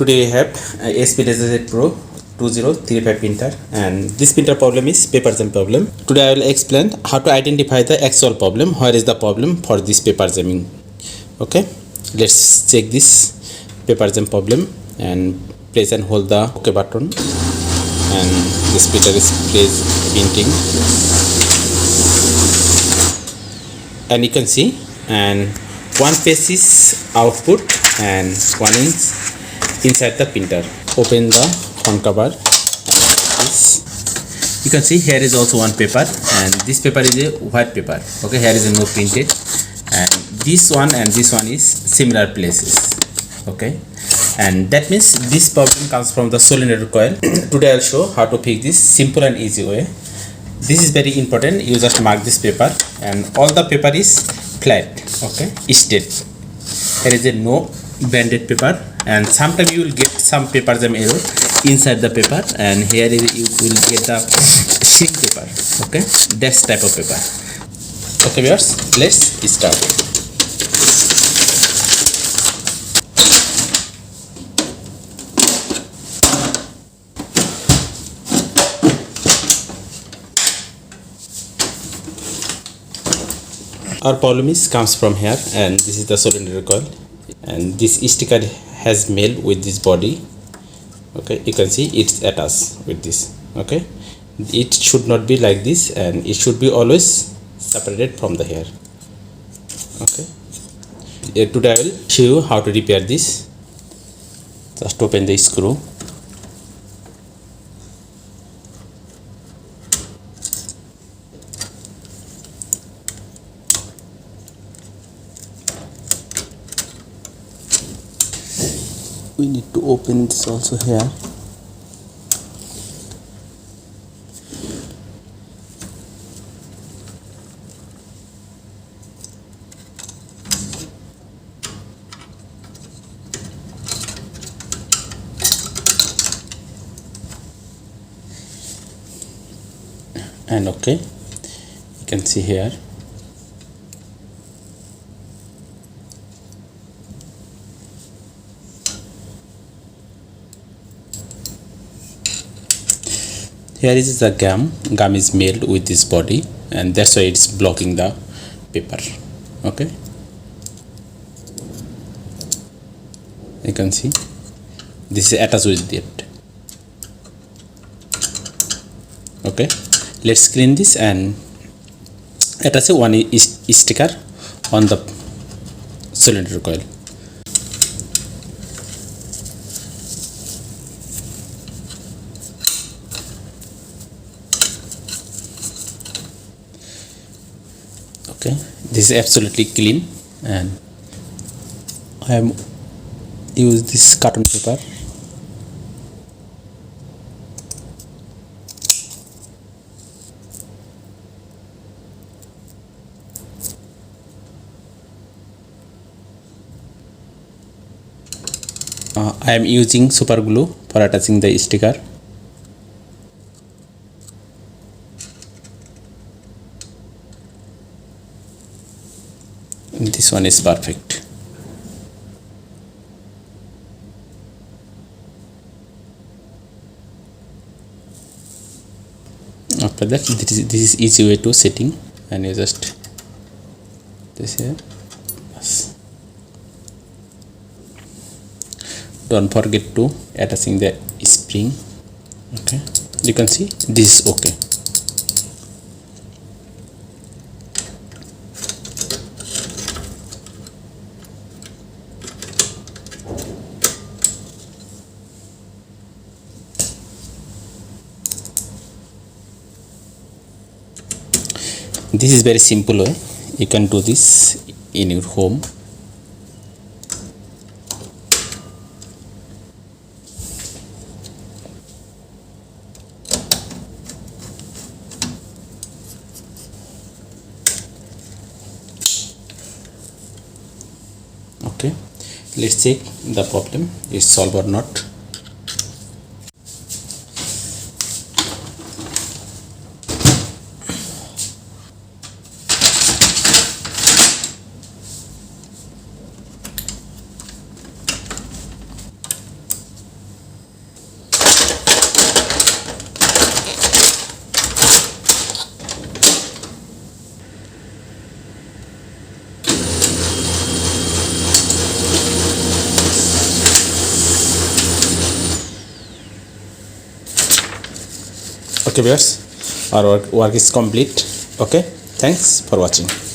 Today I have SP laserjet Pro 2035 printer, and this printer problem is paper jam problem. Today I will explain how to identify the actual problem. Where is the problem for this paper jamming? Okay, let's check this paper jam problem and press and hold the OK button, and this printer is printing, and you can see, and one page is output and one is inside the printer. Open the front cover. You can see here is also one paper, and this paper is a white paper. Okay, here is a no printed, and this one is similar places. Okay, and that means this problem comes from the solenoid coil. Today I'll show how to fix this simple and easy way. This is very important. You just mark this paper, and all the paper is flat. Okay, straight. Here is a no banded paper, and sometimes you will get some paper jam error inside the paper, and here you will get the shrink paper. Okay, that's type of paper. Okay viewers, let's start. Our problem comes from here, and this is the solenoid coil, and this sticker has made with this body. Okay, you can see it's attached with this. Okay, it should not be like this, and it should be always separated from the hair. Okay, today I will show you how to repair this. Just open the screw. We need to open this also here. And okay, you can see here. Here is the gum is made with this body, and that's why it's blocking the paper. Okay, you can see this is attached with it. Okay, let's clean this and attach one sticker on the cylinder coil. Okay, this is absolutely clean, and I am use this carton paper. I am using super glue for attaching the sticker. This one is perfect. After that, this is easy way to setting, and you just this here. Yes. Don't forget to attaching the spring. Okay, you can see this is okay. This is very simple way. You can do this in your home. Okay, let's check the problem is solved or not. Okay viewers, our work is complete. Okay, thanks for watching.